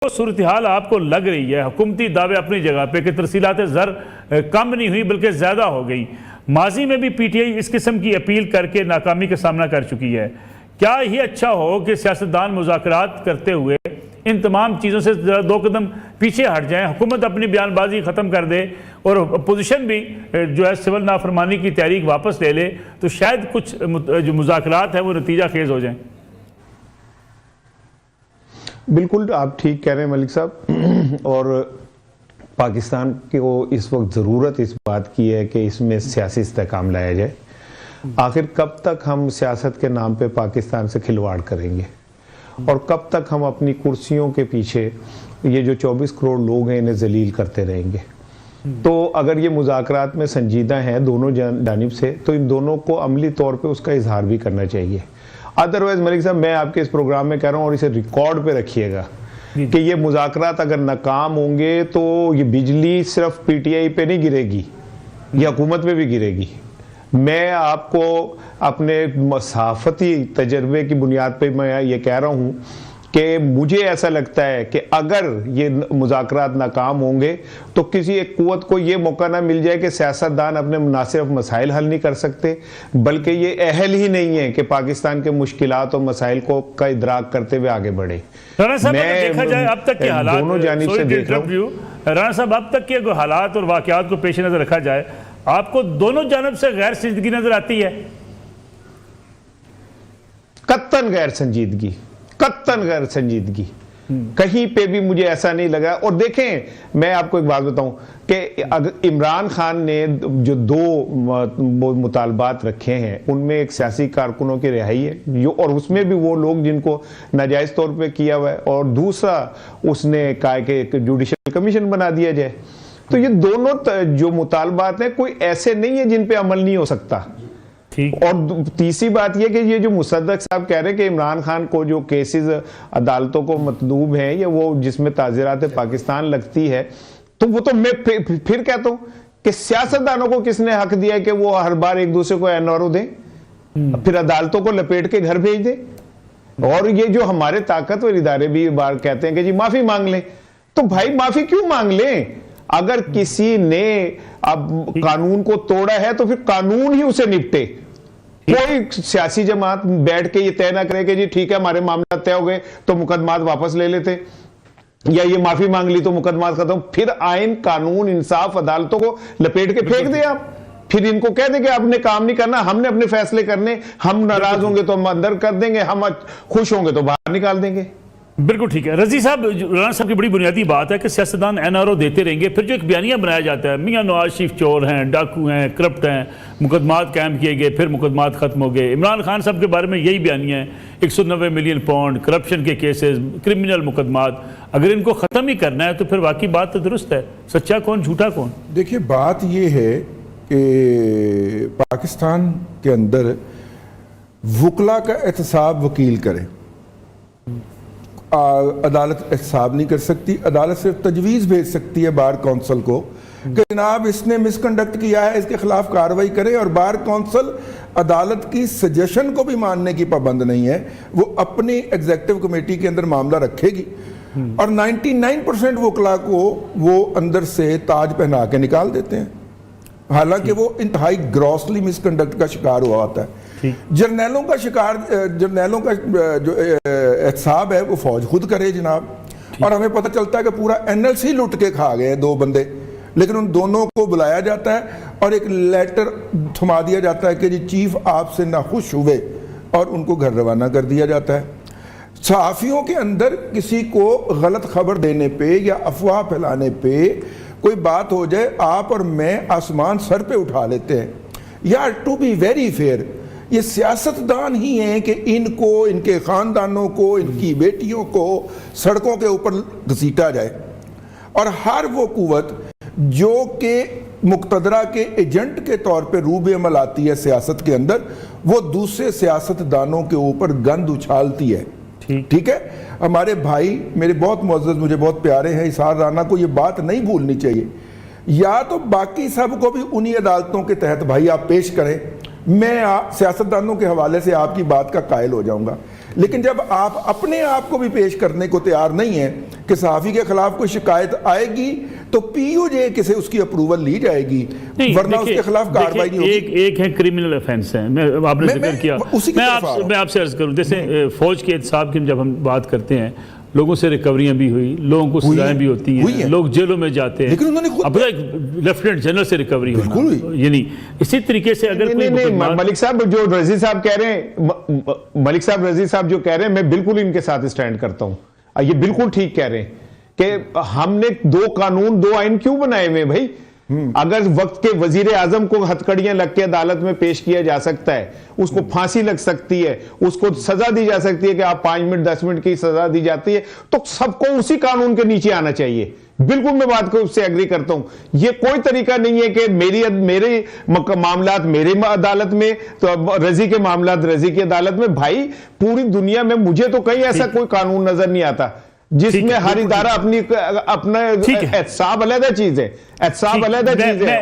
صورتحال آپ کو لگ رہی ہے، حکومتی دعوے اپنی جگہ پہ کہ ترسیلات زر کم نہیں ہوئی بلکہ زیادہ ہو گئی، ماضی میں بھی پی ٹی آئی اس قسم کی اپیل کر کے ناکامی کا سامنا کر چکی ہے، کیا یہ اچھا ہو کہ سیاستدان مذاکرات کرتے ہوئے ان تمام چیزوں سے دو قدم پیچھے ہٹ جائیں، حکومت اپنی بیان بازی ختم کر دے اور اپوزیشن بھی جو ہے سول نافرمانی کی تحریک واپس لے لے تو شاید کچھ جو مذاکرات ہیں وہ نتیجہ خیز ہو جائیں؟ بالکل آپ ٹھیک کہہ رہے ہیں ملک صاحب، اور پاکستان کو اس وقت ضرورت اس بات کی ہے کہ اس میں سیاسی استحکام لایا جائے۔ آخر کب تک ہم سیاست کے نام پہ پاکستان سے کھلواڑ کریں گے اور کب تک ہم اپنی کرسیوں کے پیچھے یہ جو 24 کروڑ لوگ ہیں انہیں ذلیل کرتے رہیں گے؟ تو اگر یہ مذاکرات میں سنجیدہ ہیں دونوں جانب سے تو ان دونوں کو عملی طور پہ اس کا اظہار بھی کرنا چاہیے۔ ادروائز ملک صاحب میں آپ کے اس پروگرام میں کہہ رہا ہوں اور اسے ریکارڈ پہ رکھیے گا کہ یہ مذاکرات اگر ناکام ہوں گے تو یہ بجلی صرف پی ٹی آئی پہ نہیں گرے گی، یہ حکومت پہ بھی گرے گی۔ میں آپ کو اپنے صحافتی تجربے کی بنیاد پہ میں یہ کہہ رہا ہوں کہ مجھے ایسا لگتا ہے کہ اگر یہ مذاکرات ناکام ہوں گے تو کسی ایک قوت کو یہ موقع نہ مل جائے کہ سیاستدان اپنے نہ صرف مسائل حل نہیں کر سکتے بلکہ یہ اہل ہی نہیں ہے کہ پاکستان کے مشکلات اور مسائل کو کا ادراک کرتے ہوئے آگے بڑھے۔ رانا صاحب دیکھا جائے اب تک کے حالات، دونوں جانب سے دیکھ رہا ہوں، رانا صاحب اب تک کے حالات اور واقعات کو پیش نظر رکھا جائے آپ کو دونوں جانب سے غیر سنجیدگی نظر آتی ہے؟ قطعاً غیر سنجیدگی، قطعاً غیر سنجیدگی، کہیں پہ بھی مجھے ایسا نہیں لگا۔ اور دیکھیں میں آپ کو ایک بات بتاؤں کہ عمران خان نے جو دو مطالبات رکھے ہیں ان میں ایک سیاسی کارکنوں کی رہائی ہے اور اس میں بھی وہ لوگ جن کو ناجائز طور پہ کیا ہوا ہے، اور دوسرا اس نے کہا کہ ایک جوڈیشل کمیشن بنا دیا جائے۔ تو یہ دونوں جو مطالبات ہیں کوئی ایسے نہیں ہیں جن پہ عمل نہیں ہو سکتا۔ اور تیسری بات یہ کہ یہ جو مصدق صاحب کہہ رہے کہ عمران خان کو جو کیسز عدالتوں کو مطلوب ہیں یا وہ جس میں تعزیرات پاکستان لگتی ہے، تو وہ تو میں پھر کہتا ہوں کہ سیاستدانوں کو کس نے حق دیا ہے کہ وہ ہر بار ایک دوسرے کو این آر او دیں پھر عدالتوں کو لپیٹ کے گھر بھیج دیں؟ اور یہ جو ہمارے طاقتور ادارے بھی بار کہتے ہیں کہ جی معافی مانگ لیں، تو بھائی معافی کیوں مانگ لیں؟ اگر کسی نے اب قانون کو توڑا ہے تو پھر قانون ہی اسے نپٹے۔ کوئی سیاسی جماعت بیٹھ کے یہ طے نہ کرے کہ جی ٹھیک ہے ہمارے معاملات طے ہو گئے تو مقدمات واپس لے لیتے، یا یہ معافی مانگ لی تو مقدمات ختم۔ پھر آئین، قانون، انصاف عدالتوں کو لپیٹ کے پھینک دیں آپ، پھر ان کو کہہ دیں کہ آپ نے کام نہیں کرنا، ہم نے اپنے فیصلے کرنے، ہم ناراض ہوں گے تو ہم اندر کر دیں گے، ہم خوش ہوں گے تو باہر نکال دیں گے۔ بالکل ٹھیک ہے۔ رضی صاحب، رانا صاحب کی بڑی بنیادی بات ہے کہ سیاستدان این آر او دیتے رہیں گے، پھر جو ایک بیانیہ بنایا جاتا ہے میاں نواز شریف چور ہیں، ڈاکو ہیں، کرپٹ ہیں، مقدمات قائم کیے گئے، پھر مقدمات ختم ہو گئے۔ عمران خان صاحب کے بارے میں یہی بیانیہ ہے، 190 ملین پاؤنڈ کرپشن کے کیسز، کرمنل مقدمات، اگر ان کو ختم ہی کرنا ہے تو پھر واقعی بات تو درست ہے، سچا کون جھوٹا کون؟ دیکھیے بات یہ ہے کہ پاکستان کے اندر وکلا کا احتساب وکیل کرے، عدالت احتساب نہیں کر سکتی، عدالت صرف تجویز بھیج سکتی ہے بار کونسل کو کہ جناب اس نے مس کنڈکٹ کیا ہے، اس کے خلاف کارروائی کرے، اور بار کونسل عدالت کی سجیشن کو بھی ماننے کی پابند نہیں ہے، وہ اپنی ایگزیکٹو کمیٹی کے اندر معاملہ رکھے گی اور 99% وکلا کو وہ اندر سے تاج پہنا کے نکال دیتے ہیں، حالانکہ وہ انتہائی گراسلی مس کنڈکٹ کا شکار ہوا ہوتا ہے۔ جرنیلوں کا جو احتساب ہے وہ فوج خود کرے جناب، اور ہمیں پتہ چلتا ہے کہ پورا این ایل سی لٹ کے کھا گئے ہیں دو بندے، لیکن ان دونوں کو بلایا جاتا ہے اور ایک لیٹر تھما دیا جاتا ہے کہ جی چیف آپ سے ناخوش ہوئے، اور ان کو گھر روانہ کر دیا جاتا ہے۔ صحافیوں کے اندر کسی کو غلط خبر دینے پہ یا افواہ پھیلانے پہ کوئی بات ہو جائے، آپ اور میں آسمان سر پہ اٹھا لیتے ہیں۔ یا ٹو بی ویری فیئر، یہ سیاستدان ہی ہیں کہ ان کو، ان کے خاندانوں کو، ان کی بیٹیوں کو سڑکوں کے اوپر گھسیٹا جائے، اور ہر وہ قوت جو کہ مقتدرہ کے ایجنٹ کے طور پہ روب عمل آتی ہے سیاست کے اندر، وہ دوسرے سیاستدانوں کے اوپر گند اچھالتی ہے۔ ٹھیک ہے، ہمارے بھائی میرے بہت معزز، مجھے بہت پیارے ہیں، اسحاق رانا کو یہ بات نہیں بھولنی چاہیے، یا تو باقی سب کو بھی انہی عدالتوں کے تحت بھائی آپ پیش کریں۔ میں سیاستدانوں کے حوالے سے آپ کی بات کا قائل ہو جاؤں گا، لیکن جب آپ اپنے آپ کو بھی پیش کرنے کو تیار نہیں ہیں کہ صحافی کے خلاف کوئی شکایت آئے گی تو پی یو جے سے اس کی اپروول لی جائے گی، ورنہ اس کے خلاف کارروائی نہیں ہوگی۔ ایک ہے کرمنل افینس ہے، آپ نے ذکر کیا، میں آپ سے عرض کروں، جیسے فوج کے احتساب کی جب ہم بات کرتے ہیں، لوگوں سے ریکوریاں بھی ہوئی، لوگوں کو سزائیں بھی ہوتی ہیں، لوگ جیلوں میں جاتے ہیں، اب لیفٹیننٹ جنرل سے ریکوری ہونا، یعنی اسی طریقے سے اگر ملک صاحب جو رضی صاحب کہہ رہے ہیں، ملک صاحب رضی صاحب جو کہہ رہے ہیں، میں بالکل ان کے ساتھ اسٹینڈ کرتا ہوں، یہ بالکل ٹھیک کہہ رہے ہیں کہ ہم نے 2 قانون 2 آئین کیوں بنائے ہوئے بھائی؟ اگر وقت کے وزیر اعظم کو ہتھکڑیاں لگ کے عدالت میں پیش کیا جا سکتا ہے، اس کو پھانسی لگ سکتی ہے، اس کو سزا دی جا سکتی ہے کہ آپ 5 منٹ 10 منٹ کی سزا دی جاتی ہے، تو سب کو اسی قانون کے نیچے آنا چاہیے۔ بالکل میں بات کو اس سے ایگری کرتا ہوں۔ یہ کوئی طریقہ نہیں ہے کہ میرے معاملات میرے عدالت میں تو رضی کے معاملات رضی کی عدالت میں۔ بھائی پوری دنیا میں مجھے تو کہیں ایسا کوئی قانون نظر نہیں آتا جس میں ہر ادارہ اپنا احتساب علیحدہ چیز ہے، احتساب علیحدہ چیز ہے،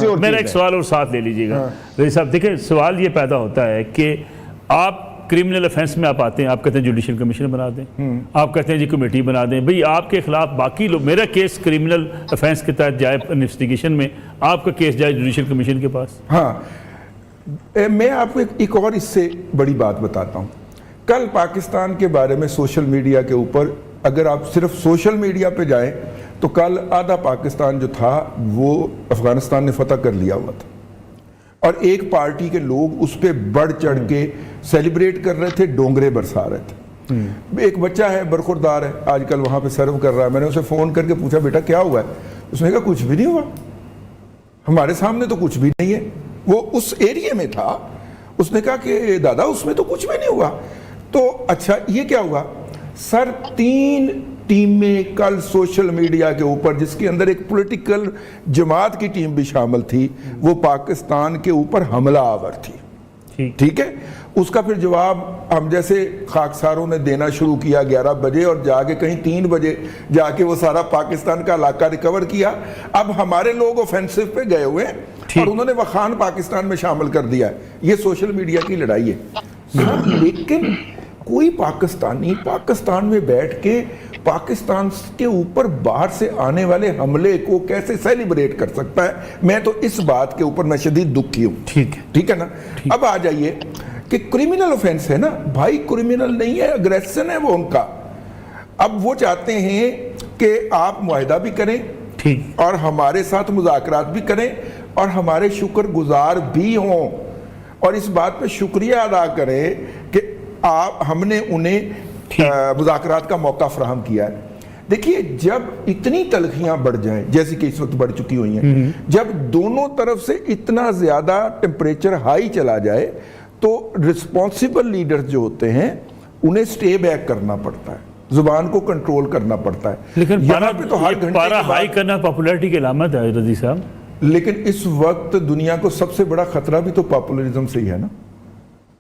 اور میرا ایک سوال اور ساتھ لے لیجئے گا رضی صاحب۔ دیکھیں سوال یہ پیدا ہوتا ہے کہ آپ کرمنل افینس میں آپ آتے ہیں، آپ کہتے ہیں جوڈیشل کمیشن بنا دیں، آپ کہتے ہیں جی کمیٹی بنا دیں، بھئی آپ کے خلاف باقی لوگ، میرا کیس کرمنل افینس کے تحت جائے انویسٹیگیشن میں، آپ کا کیس جائے جوڈیشل کمیشن کے پاس۔ ہاں، میں آپ کو ایک اور اس سے بڑی بات بتاتا ہوں۔ کل پاکستان کے بارے میں سوشل میڈیا کے اوپر، اگر آپ صرف سوشل میڈیا پہ جائیں تو کل آدھا پاکستان جو تھا وہ افغانستان نے فتح کر لیا ہوا تھا، اور ایک پارٹی کے لوگ اس پہ بڑھ چڑھ کے سیلیبریٹ کر رہے تھے، ڈونگرے برسا رہے تھے۔ ایک بچہ ہے برخوردار ہے، آج کل وہاں پہ سرو کر رہا ہے، میں نے اسے فون کر کے پوچھا بیٹا کیا ہوا ہے؟ اس نے کہا کچھ بھی نہیں ہوا، ہمارے سامنے تو کچھ بھی نہیں ہے۔ وہ اس ایریے میں تھا، اس نے کہا کہ دادا اس میں تو کچھ بھی نہیں ہوا۔ تو اچھا یہ کیا ہوا؟ سر 3 ٹیمیں کل سوشل میڈیا کے اوپر، جس کے اندر ایک پولیٹیکل جماعت کی ٹیم بھی شامل تھی، وہ پاکستان کے اوپر حملہ آور تھی، ٹھیک ہے؟ اس کا پھر جواب ہم جیسے خاکساروں نے دینا شروع کیا 11 بجے، اور جا کے کہیں 3 بجے جا کے وہ سارا پاکستان کا علاقہ ریکور کیا۔ اب ہمارے لوگ اوفینسو پہ گئے ہوئے ہیں اور انہوں نے وخان پاکستان میں شامل کر دیا ہے۔ یہ سوشل میڈیا کی لڑائی ہے۔ لیکن کوئی پاکستانی پاکستان میں بیٹھ کے پاکستان کے اوپر باہر سے آنے والے حملے کو کیسے سیلیبریٹ کر سکتا ہے؟ میں تو اس بات کے اوپر میں شدید دکھی ہوں۔ ٹھیک ہے نا؟ اب آ جائیے کہ کرمنل اوفینس ہے نا بھائی، کرمنل نہیں ہے، اگریشن ہے وہ ان کا۔ اب وہ چاہتے ہیں کہ آپ معاہدہ بھی کریں اور ہمارے ساتھ مذاکرات بھی کریں اور ہمارے شکر گزار بھی ہوں، اور اس بات پہ شکریہ ادا کریں کہ ہم نے انہیں مذاکرات کا موقع فراہم کیا ہے۔ دیکھیے جب اتنی تلخیاں بڑھ جائیں جیسی کہ اس وقت بڑھ چکی ہوئی ہیں، جب دونوں طرف سے اتنا زیادہ ٹیمپریچر ہائی چلا جائے تو رسپانسیبل لیڈرز جو ہوتے ہیں انہیں سٹے بیک کرنا پڑتا ہے، زبان کو کنٹرول کرنا پڑتا ہے۔ لیکن یہاں پہ تو ہر گھنٹے پارا ہائی کرنا پاپولیرٹی کی علامت ہے رضی صاحب۔ لیکن اس وقت دنیا کو سب سے بڑا خطرہ بھی تو پاپولرزم سے ہی ہے نا۔